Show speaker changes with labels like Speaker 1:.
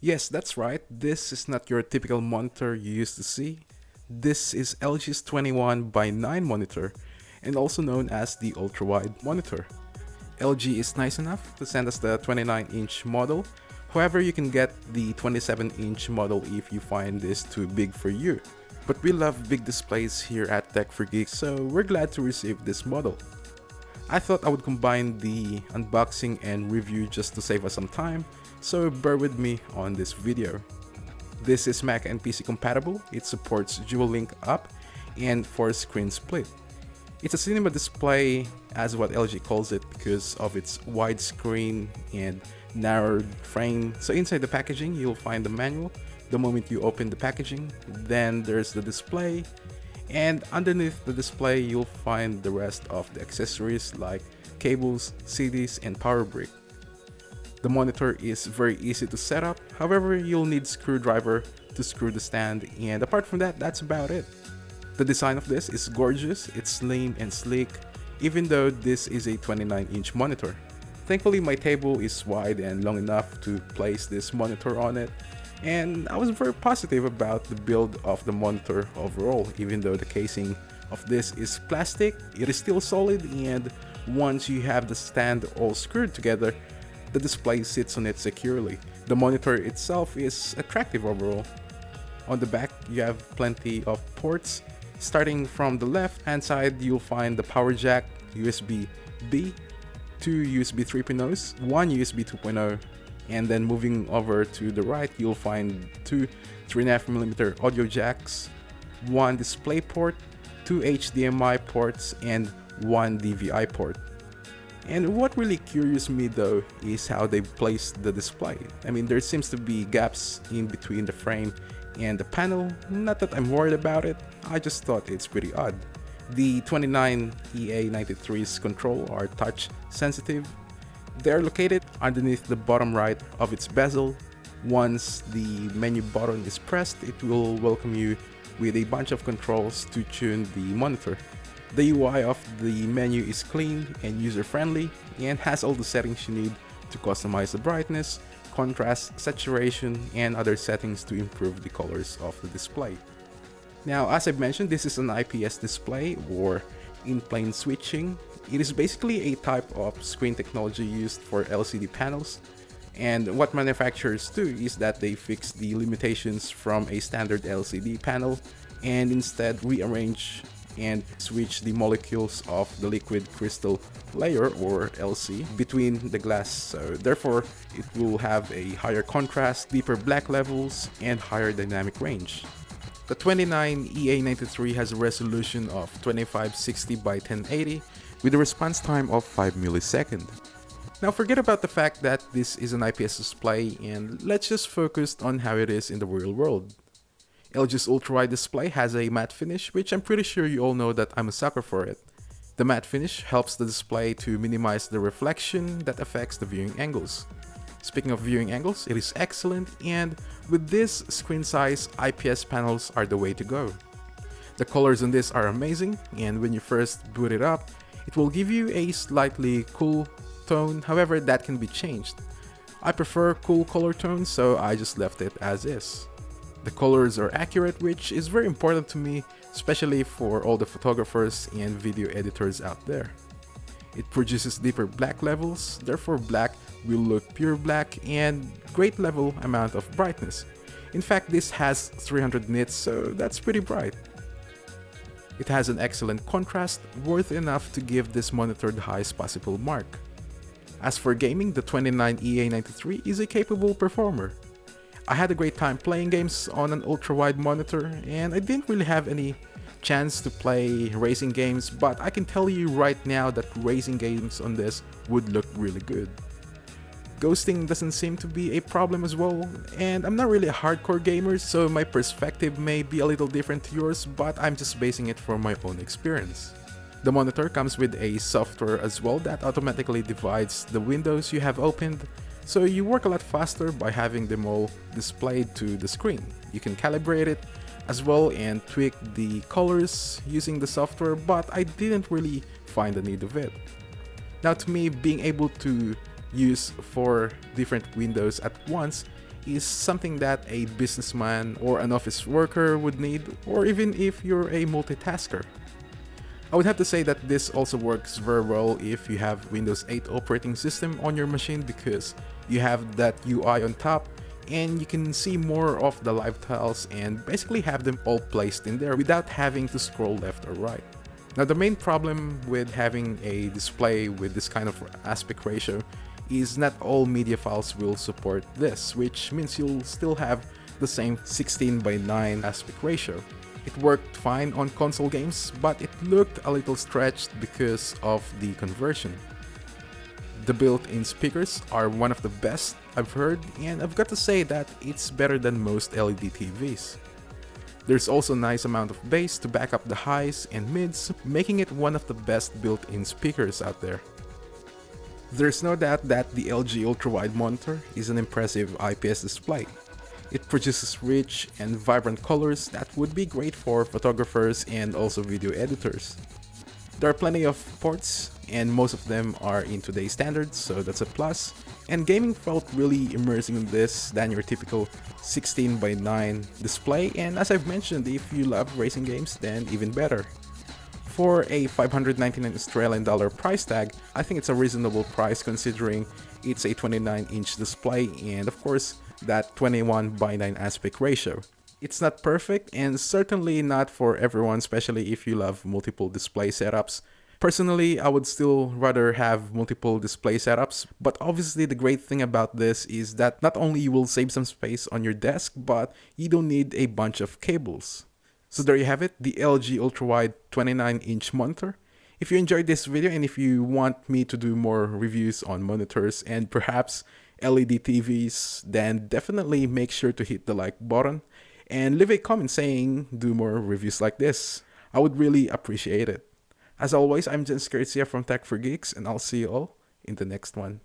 Speaker 1: Yes, that's right, this is not your typical monitor you used to see. This is LG's 21:9 monitor, and also known as the UltraWide monitor. LG is nice enough to send us the 29-inch model. However, you can get the 27-inch model if you find this too big for you. But we love big displays here at Tech for Geeks, so we're glad to receive this model. I thought I would combine the unboxing and review just to save us some time, so bear with me on this video. This is Mac and PC compatible, it supports dual link up and 4-screen split. It's a cinema display as what LG calls it because of its widescreen and narrowed frame. So inside the packaging you'll find the manual the moment you open the packaging, then there's the display, and underneath the display you'll find the rest of the accessories like cables, CDs, and power brick. The monitor is very easy to set up, however you'll need screwdriver to screw the stand, and apart from that, that's about it. The design of this is gorgeous, it's slim and sleek, even though this is a 29-inch monitor. Thankfully my table is wide and long enough to place this monitor on it, and I was very positive about the build of the monitor overall. Even though the casing of this is plastic, it is still solid, and once you have the stand all screwed together, the display sits on it securely. The monitor itself is attractive overall. On the back you have plenty of ports. Starting from the left hand side you'll find the power jack, USB-B, 2 USB 3.0s, 1 USB 2.0, and then moving over to the right you'll find 2 3.5mm audio jacks, 1 display port, 2 HDMI ports, and 1 DVI port. And what really curious me though is how they placed the display. I mean, there seems to be gaps in between the frame and the panel. Not that I'm worried about it, I just thought it's pretty odd. The 29EA93's control are touch sensitive. They're located underneath the bottom right of its bezel. Once the menu button is pressed, it will welcome you with a bunch of controls to tune the monitor. The UI of the menu is clean and user-friendly and has all the settings you need to customize the brightness, contrast, saturation, and other settings to improve the colors of the display. Now, as I've mentioned, this is an IPS display or in-plane switching. It is basically a type of screen technology used for LCD panels, and what manufacturers do is that they fix the limitations from a standard LCD panel and instead rearrange and switch the molecules of the liquid crystal layer or LC between the glass, so therefore it will have a higher contrast, deeper black levels, and higher dynamic range. The 29EA93 has a resolution of 2560 by 1080 with a response time of 5 milliseconds. Now forget about the fact that this is an IPS display and let's just focus on how it is in the real world. LG's UltraWide display has a matte finish, which I'm pretty sure you all know that I'm a sucker for it. The matte finish helps the display to minimize the reflection that affects the viewing angles. Speaking of viewing angles, it is excellent, and with this screen size, IPS panels are the way to go. The colors on this are amazing, and when you first boot it up, it will give you a slightly cool tone, however that can be changed. I prefer cool color tones, so I just left it as is. The colors are accurate, which is very important to me, especially for all the photographers and video editors out there. It produces deeper black levels, therefore black will look pure black and great level amount of brightness. In fact, this has 300 nits, so that's pretty bright. It has an excellent contrast, worth enough to give this monitor the highest possible mark. As for gaming, the 29EA93 is a capable performer. I had a great time playing games on an ultra-wide monitor, and I didn't really have any chance to play racing games, but I can tell you right now that racing games on this would look really good. Ghosting doesn't seem to be a problem as well, and I'm not really a hardcore gamer, so my perspective may be a little different to yours, but I'm just basing it from my own experience. The monitor comes with a software as well that automatically divides the windows you have opened, so you work a lot faster by having them all displayed to the screen. You can calibrate it as well and tweak the colors using the software, but I didn't really find the need of it. Now to me, being able to use 4 different windows at once is something that a businessman or an office worker would need, or even if you're a multitasker. I would have to say that this also works very well if you have Windows 8 operating system on your machine, because you have that UI on top and you can see more of the live tiles and basically have them all placed in there without having to scroll left or right. Now, the main problem with having a display with this kind of aspect ratio is not all media files will support this, which means you'll still have the same 16:9 aspect ratio. It worked fine on console games, but it looked a little stretched because of the conversion. The built-in speakers are one of the best I've heard, and I've got to say that it's better than most LED TVs. There's also a nice amount of bass to back up the highs and mids, making it one of the best built-in speakers out there. There's no doubt that the LG UltraWide monitor is an impressive IPS display. It produces rich and vibrant colors that would be great for photographers and also video editors. There are plenty of ports, and most of them are in today's standards, so that's a plus. And gaming felt really immersing in this than your typical 16:9 display, and as I've mentioned, if you love racing games, then even better. For a $599 Australian dollar price tag, I think it's a reasonable price considering it's a 29-inch display and of course that 21:9 aspect ratio. It's not perfect and certainly not for everyone, especially if you love multiple display setups. Personally, I would still rather have multiple display setups, but obviously the great thing about this is that not only you will save some space on your desk, but you don't need a bunch of cables. So there you have it, the LG UltraWide 29-inch monitor. If you enjoyed this video and if you want me to do more reviews on monitors and perhaps LED TVs, then definitely make sure to hit the like button and leave a comment saying do more reviews like this. I would really appreciate it. As always, I'm Jens Garcia from Tech for Geeks, and I'll see you all in the next one.